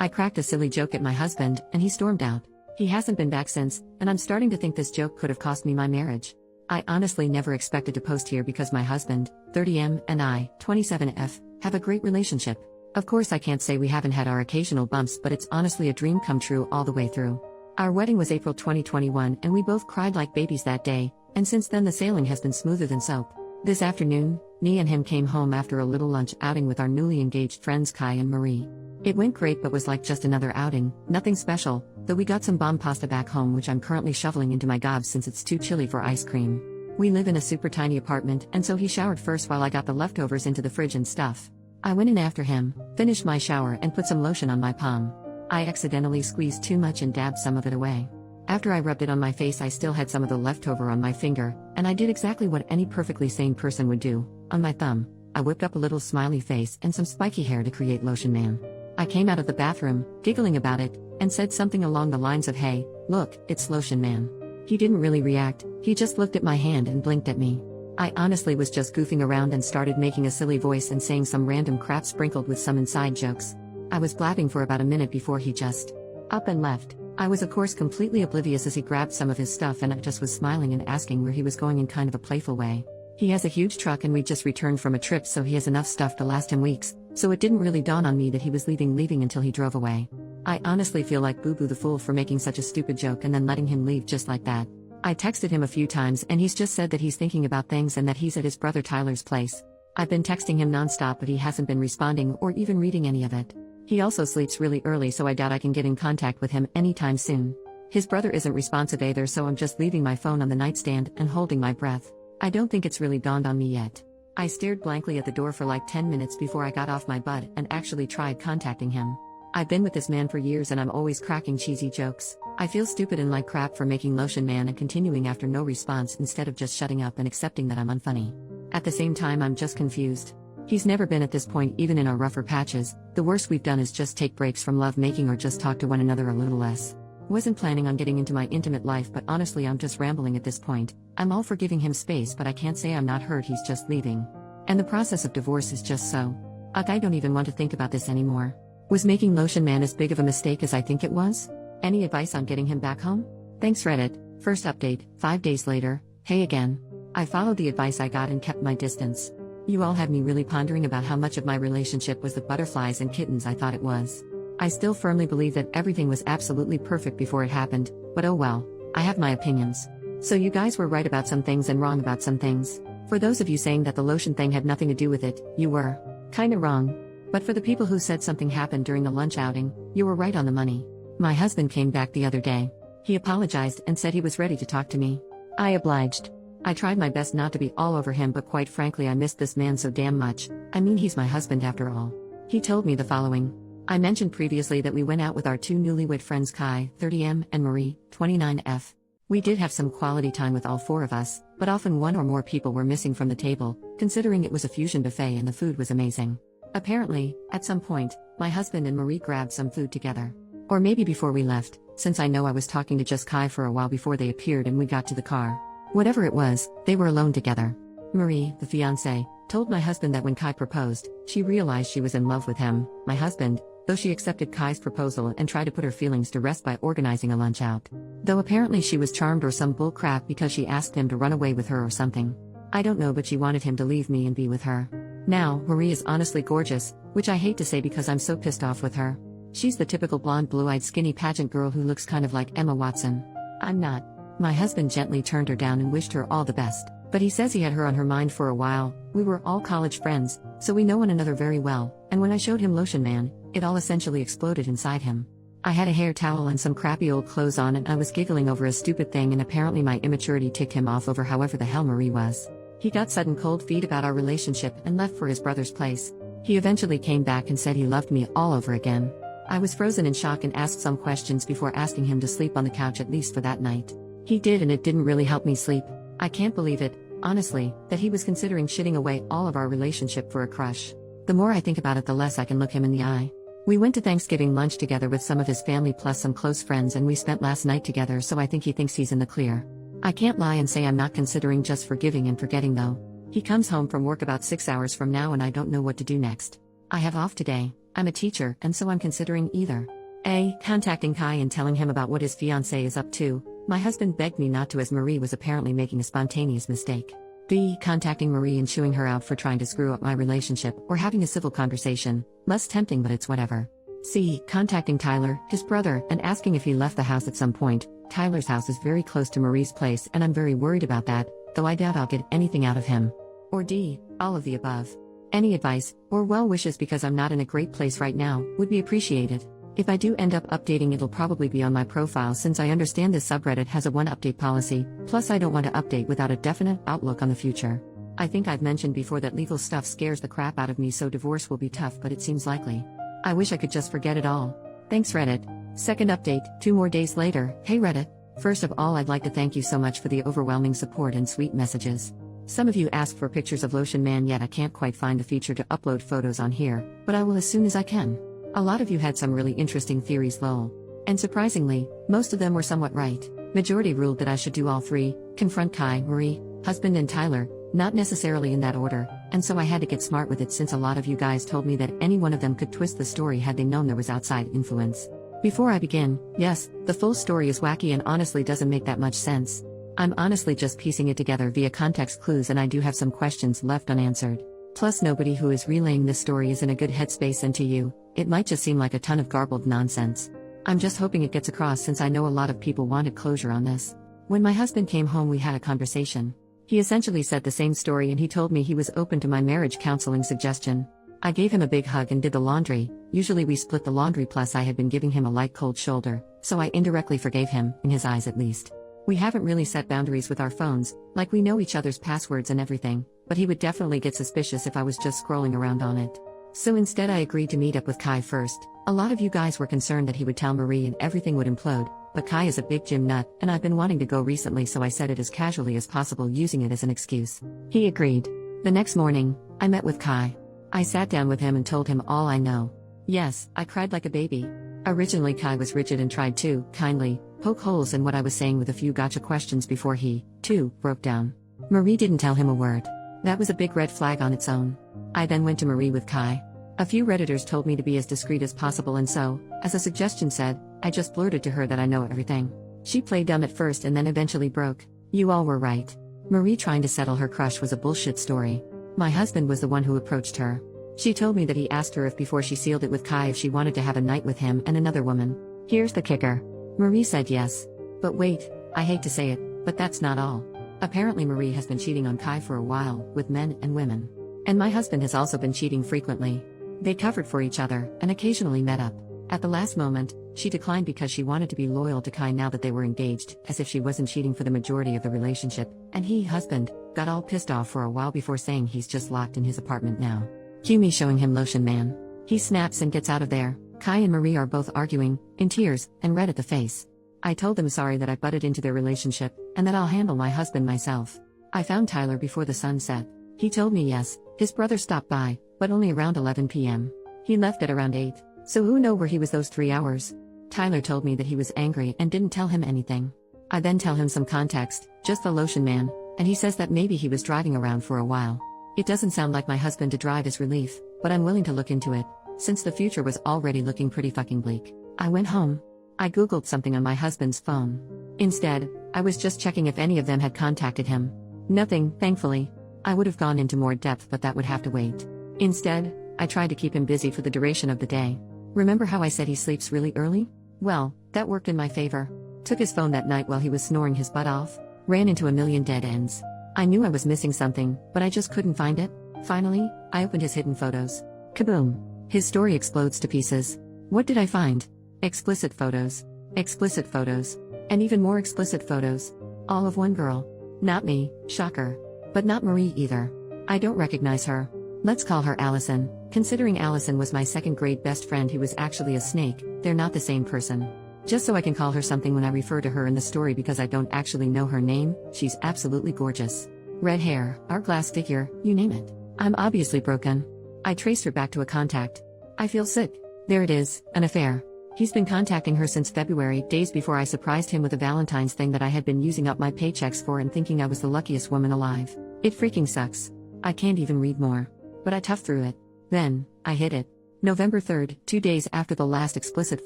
I cracked a silly joke at my husband, and he stormed out. He hasn't been back since, and I'm starting to think this joke could have cost me my marriage. I honestly never expected to post here because my husband, 30M, and I, 27F, have a great relationship. Of course I can't say we haven't had our occasional bumps, but it's honestly a dream come true all the way through. Our wedding was April 2021 and we both cried like babies that day, and since then the sailing has been smoother than soap. This afternoon, me and him came home after a little lunch outing with our newly engaged friends Kai and Marie. It went great but was like just another outing, nothing special, though we got some bomb pasta back home which I'm currently shoveling into my gobs since it's too chilly for ice cream. We live in a super tiny apartment and so he showered first while I got the leftovers into the fridge and stuff. I went in after him, finished my shower and put some lotion on my palm. I accidentally squeezed too much and dabbed some of it away. After I rubbed it on my face I still had some of the leftover on my finger, and I did exactly what any perfectly sane person would do. On my thumb, I whipped up a little smiley face and some spiky hair to create Lotion Man. I came out of the bathroom, giggling about it, and said something along the lines of hey, look, it's Lotion Man. He didn't really react, he just looked at my hand and blinked at me. I honestly was just goofing around and started making a silly voice and saying some random crap sprinkled with some inside jokes. I was blabbing for about a minute before he just up and left. I was of course completely oblivious as he grabbed some of his stuff and I just was smiling and asking where he was going in kind of a playful way. He has a huge truck and we just returned from a trip so he has enough stuff to last him weeks, so it didn't really dawn on me that he was leaving until he drove away. I honestly feel like Boo Boo the fool for making such a stupid joke and then letting him leave just like that. I texted him a few times and he's just said that he's thinking about things and that he's at his brother Tyler's place. I've been texting him nonstop but he hasn't been responding or even reading any of it. He also sleeps really early so I doubt I can get in contact with him anytime soon. His brother isn't responsive either so I'm just leaving my phone on the nightstand and holding my breath. I don't think it's really dawned on me yet. I stared blankly at the door for like 10 minutes before I got off my butt and actually tried contacting him. I've been with this man for years and I'm always cracking cheesy jokes. I feel stupid and like crap for making Lotion Man and continuing after no response instead of just shutting up and accepting that I'm unfunny. At the same time I'm just confused. He's never been at this point even in our rougher patches. The worst we've done is just take breaks from love making or just talk to one another a little less. Wasn't planning on getting into my intimate life but honestly I'm just rambling at this point. I'm all for giving him space but I can't say I'm not hurt he's just leaving. And the process of divorce is just so. I don't even want to think about this anymore. Was making Lotion Man as big of a mistake as I think it was? Any advice on getting him back home? Thanks Reddit. First update, 5 days later, hey again. I followed the advice I got and kept my distance. You all had me really pondering about how much of my relationship was the butterflies and kittens I thought it was. I still firmly believe that everything was absolutely perfect before it happened, but oh well, I have my opinions. So you guys were right about some things and wrong about some things. For those of you saying that the lotion thing had nothing to do with it, you were kinda wrong. But for the people who said something happened during the lunch outing, you were right on the money. My husband came back the other day. He apologized and said he was ready to talk to me. I obliged. I tried my best not to be all over him but quite frankly I missed this man so damn much. I mean he's my husband after all. He told me the following. I mentioned previously that we went out with our two newlywed friends Kai, 30M, and Marie, 29F. We did have some quality time with all four of us, but often one or more people were missing from the table, considering it was a fusion buffet and the food was amazing. Apparently, at some point, my husband and Marie grabbed some food together. Or maybe before we left, since I know I was talking to just Kai for a while before they appeared and we got to the car. Whatever it was, they were alone together. Marie, the fiancée, told my husband that when Kai proposed, she realized she was in love with him, my husband, though she accepted Kai's proposal and tried to put her feelings to rest by organizing a lunch out. Though apparently she was charmed or some bull crap because she asked him to run away with her or something. I don't know but she wanted him to leave me and be with her. Now, Marie is honestly gorgeous, which I hate to say because I'm so pissed off with her. She's the typical blonde blue-eyed skinny pageant girl who looks kind of like Emma Watson. I'm not. My husband gently turned her down and wished her all the best, but he says he had her on her mind for a while. We were all college friends, so we know one another very well, and when I showed him Lotion Man, it all essentially exploded inside him. I had a hair towel and some crappy old clothes on and I was giggling over a stupid thing and apparently my immaturity ticked him off over however the hell Marie was. He got sudden cold feet about our relationship and left for his brother's place. He eventually came back and said he loved me all over again. I was frozen in shock and asked some questions before asking him to sleep on the couch at least for that night. He did and it didn't really help me sleep. I can't believe it, honestly, that he was considering shitting away all of our relationship for a crush. The more I think about it the less I can look him in the eye. We went to Thanksgiving lunch together with some of his family plus some close friends and we spent last night together so I think he thinks he's in the clear. I can't lie and say I'm not considering just forgiving and forgetting though. He comes home from work about 6 hours from now and I don't know what to do next. I have off today, I'm a teacher, and so I'm considering either A. Contacting Kai and telling him about what his fiancée is up to. My husband begged me not to as Marie was apparently making a spontaneous mistake. B. Contacting Marie and chewing her out for trying to screw up my relationship or having a civil conversation. Less tempting, but it's whatever. C. Contacting Tyler, his brother, and asking if he left the house at some point. Tyler's house is very close to Marie's place and I'm very worried about that, though I doubt I'll get anything out of him. Or D. All of the above. Any advice, or well wishes because I'm not in a great place right now, would be appreciated. If I do end up updating, it'll probably be on my profile since I understand this subreddit has a one update policy, plus I don't want to update without a definite outlook on the future. I think I've mentioned before that legal stuff scares the crap out of me, so divorce will be tough, but it seems likely. I wish I could just forget it all. Thanks Reddit. Second update, 2 more days later. Hey Reddit. First of all, I'd like to thank you so much for the overwhelming support and sweet messages. Some of you asked for pictures of Lotion Man, yet I can't quite find the feature to upload photos on here, but I will as soon as I can. A lot of you had some really interesting theories, lol. And surprisingly, most of them were somewhat right. Majority ruled that I should do all 3, confront Kai, Marie, husband and Tyler, not necessarily in that order, and so I had to get smart with it since a lot of you guys told me that any one of them could twist the story had they known there was outside influence. Before I begin, yes, the full story is wacky and honestly doesn't make that much sense. I'm honestly just piecing it together via context clues, and I do have some questions left unanswered. Plus nobody who is relaying this story is in a good headspace, and to you, it might just seem like a ton of garbled nonsense. I'm just hoping it gets across since I know a lot of people wanted closure on this. When my husband came home, we had a conversation. He essentially said the same story and he told me he was open to my marriage counseling suggestion. I gave him a big hug and did the laundry. Usually we split the laundry, plus I had been giving him a light cold shoulder, so I indirectly forgave him, in his eyes at least. We haven't really set boundaries with our phones, like we know each other's passwords and everything, but he would definitely get suspicious if I was just scrolling around on it. So instead I agreed to meet up with Kai first. A lot of you guys were concerned that he would tell Marie and everything would implode, but Kai is a big gym nut, and I've been wanting to go recently, so I said it as casually as possible, using it as an excuse. He agreed. The next morning, I met with Kai. I sat down with him and told him all I know. Yes, I cried like a baby. Originally Kai was rigid and tried to, kindly, poke holes in what I was saying with a few gotcha questions before he, too, broke down. Marie didn't tell him a word. That was a big red flag on its own. I then went to Marie with Kai. A few Redditors told me to be as discreet as possible, and so, as a suggestion said, I just blurted to her that I know everything. She played dumb at first and then eventually broke. You all were right. Marie trying to settle her crush was a bullshit story. My husband was the one who approached her. She told me that he asked her if before she sealed it with Kai if she wanted to have a night with him and another woman. Here's the kicker. Marie said yes. But wait, I hate to say it, but that's not all. Apparently Marie has been cheating on Kai for a while, with men and women. And my husband has also been cheating frequently. They covered for each other, and occasionally met up. At the last moment, she declined because she wanted to be loyal to Kai now that they were engaged, as if she wasn't cheating for the majority of the relationship, and he, husband, got all pissed off for a while before saying he's just locked in his apartment now. Cue me showing him Lotion Man. He snaps and gets out of there. Kai and Marie are both arguing, in tears, and red at the face. I told them sorry that I butted into their relationship, and that I'll handle my husband myself. I found Tyler before the sun set. He told me yes, his brother stopped by, but only around 11 p.m. He left at around 8, so who know where he was those 3 hours? Tyler told me that he was angry and didn't tell him anything. I then tell him some context, just the Lotion Man, and he says that maybe he was driving around for a while. It doesn't sound like my husband to drive is relief, but I'm willing to look into it, since the future was already looking pretty fucking bleak. I went home. I googled something on my husband's phone. Instead, I was just checking if any of them had contacted him. Nothing, thankfully. I would have gone into more depth, but that would have to wait. Instead, I tried to keep him busy for the duration of the day. Remember how I said he sleeps really early? Well, that worked in my favor. Took his phone that night while he was snoring his butt off. Ran into a million dead ends. I knew I was missing something, but I just couldn't find it. Finally, I opened his hidden photos. Kaboom! His story explodes to pieces. What did I find? Explicit photos. Explicit photos. And even more explicit photos. All of one girl. Not me, shocker. But not Marie either. I don't recognize her. Let's call her Allison. Considering Allison was my second grade best friend who was actually a snake, they're not the same person. Just so I can call her something when I refer to her in the story because I don't actually know her name, she's absolutely gorgeous. Red hair, hourglass figure, you name it. I'm obviously broken. I traced her back to a contact. I feel sick. There it is, an affair. He's been contacting her since February, days before I surprised him with a Valentine's thing that I had been using up my paychecks for and thinking I was the luckiest woman alive. It freaking sucks. I can't even read more. But I toughed through it. Then, I hit it. November 3rd, 2 days after the last explicit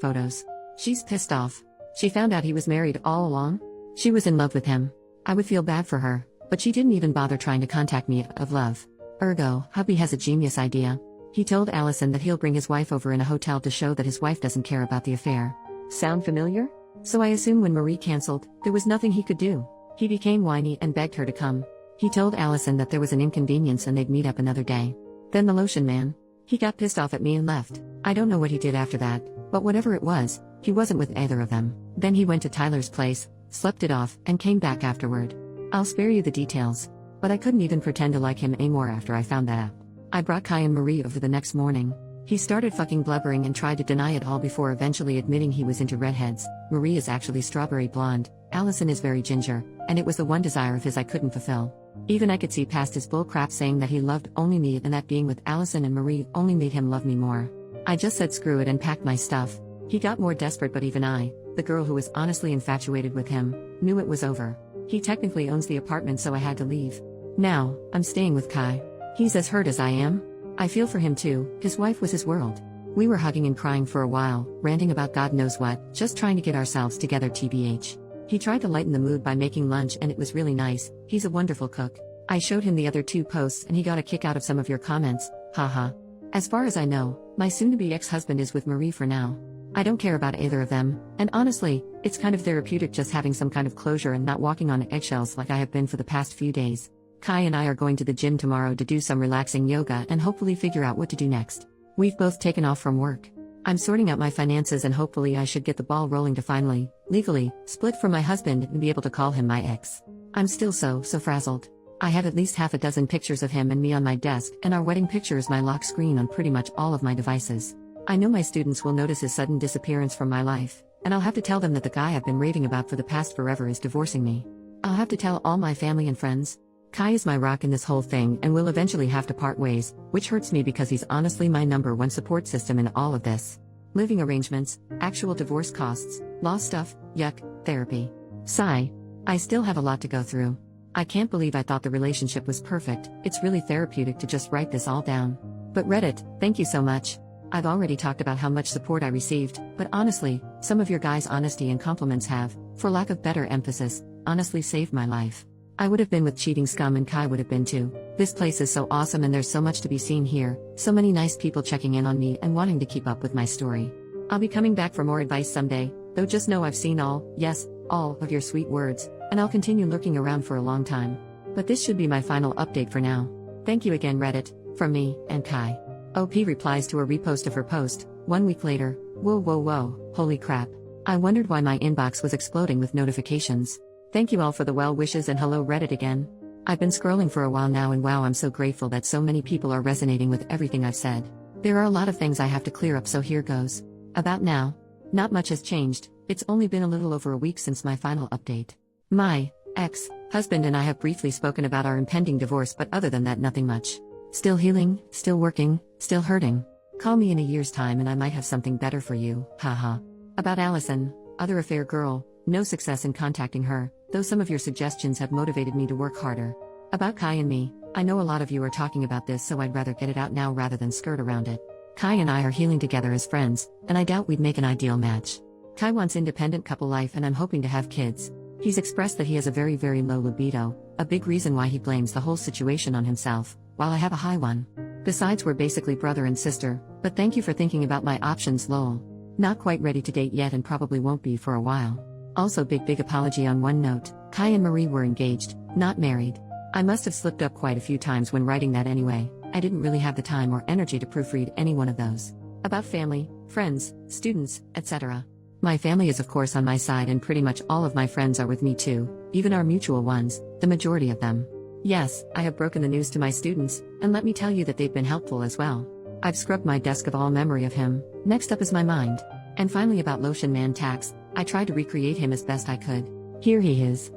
photos. She's pissed off. She found out he was married all along? She was in love with him. I would feel bad for her, but she didn't even bother trying to contact me of love. Ergo, hubby has a genius idea. He told Allison that he'll bring his wife over in a hotel to show that his wife doesn't care about the affair. Sound familiar? So I assume when Marie cancelled, there was nothing he could do. He became whiny and begged her to come. He told Allison that there was an inconvenience and they'd meet up another day. Then the lotion man. He got pissed off at me and left. I don't know what he did after that, but whatever it was, he wasn't with either of them. Then he went to Tyler's place, slept it off, and came back afterward. I'll spare you the details. But I couldn't even pretend to like him anymore after I found that out. I brought Kai and Marie over the next morning. He started fucking blubbering and tried to deny it all before eventually admitting he was into redheads. Marie is actually strawberry blonde, Allison is very ginger, and it was the one desire of his I couldn't fulfill. Even I could see past his bull crap saying that he loved only me and that being with Allison and Marie only made him love me more. I just said screw it and packed my stuff. He got more desperate, but even I, the girl who was honestly infatuated with him, knew it was over. He technically owns the apartment, so I had to leave. Now, I'm staying with Kai. He's as hurt as I am. I feel for him too, his wife was his world. We were hugging and crying for a while, ranting about God knows what, just trying to get ourselves together tbh. He tried to lighten the mood by making lunch and it was really nice, he's a wonderful cook. I showed him the other 2 posts and he got a kick out of some of your comments, haha. As far as I know, my soon-to-be ex-husband is with Marie for now. I don't care about either of them, and honestly, it's kind of therapeutic just having some kind of closure and not walking on eggshells like I have been for the past few days. Kai and I are going to the gym tomorrow to do some relaxing yoga and hopefully figure out what to do next. We've both taken off from work. I'm sorting out my finances and hopefully I should get the ball rolling to finally, legally, split from my husband and be able to call him my ex. I'm still so frazzled. I have at least half a dozen pictures of him and me on my desk, and our wedding picture is my lock screen on pretty much all of my devices. I know my students will notice his sudden disappearance from my life, and I'll have to tell them that the guy I've been raving about for the past forever is divorcing me. I'll have to tell all my family and friends. Kai is my rock in this whole thing and will eventually have to part ways, which hurts me because he's honestly my #1 support system in all of this. Living arrangements, actual divorce costs, law stuff, yuck, therapy. Sigh. I still have a lot to go through. I can't believe I thought the relationship was perfect. It's really therapeutic to just write this all down. But Reddit, thank you so much. I've already talked about how much support I received, but honestly, some of your guys' honesty and compliments have, for lack of better emphasis, honestly saved my life. I would have been with cheating scum and Kai would have been too. This place is so awesome and there's so much to be seen here, so many nice people checking in on me and wanting to keep up with my story. I'll be coming back for more advice someday, though just know I've seen all, yes, all of your sweet words, and I'll continue lurking around for a long time. But this should be my final update for now. Thank you again Reddit, from me, and Kai. OP replies to a repost of her post, 1 week later, whoa, holy crap. I wondered why my inbox was exploding with notifications. Thank you all for the well wishes and hello Reddit again. I've been scrolling for a while now and wow, I'm so grateful that so many people are resonating with everything I've said. There are a lot of things I have to clear up, so here goes. About now. Not much has changed, it's only been a little over a week since my final update. My ex-husband and I have briefly spoken about our impending divorce, but other than that nothing much. Still healing, still working, still hurting. Call me in a year's time and I might have something better for you, haha. About Allison, other affair girl, no success in contacting her, though some of your suggestions have motivated me to work harder. About Kai and me, I know a lot of you are talking about this, so I'd rather get it out now rather than skirt around it. Kai and I are healing together as friends, and I doubt we'd make an ideal match. Kai wants independent couple life and I'm hoping to have kids. He's expressed that he has a very low libido, a big reason why he blames the whole situation on himself, while I have a high one. Besides, we're basically brother and sister, but thank you for thinking about my options lol. Not quite ready to date yet and probably won't be for a while. Also big apology on one note, Kai and Marie were engaged, not married. I must have slipped up quite a few times when writing that anyway, I didn't really have the time or energy to proofread any one of those. About family, friends, students, etc. My family is of course on my side and pretty much all of my friends are with me too, even our mutual ones, the majority of them. Yes, I have broken the news to my students, and let me tell you that they've been helpful as well. I've scrubbed my desk of all memory of him, next up is my mind. And finally about Lotion Man Tax, I tried to recreate him as best I could. Here he is.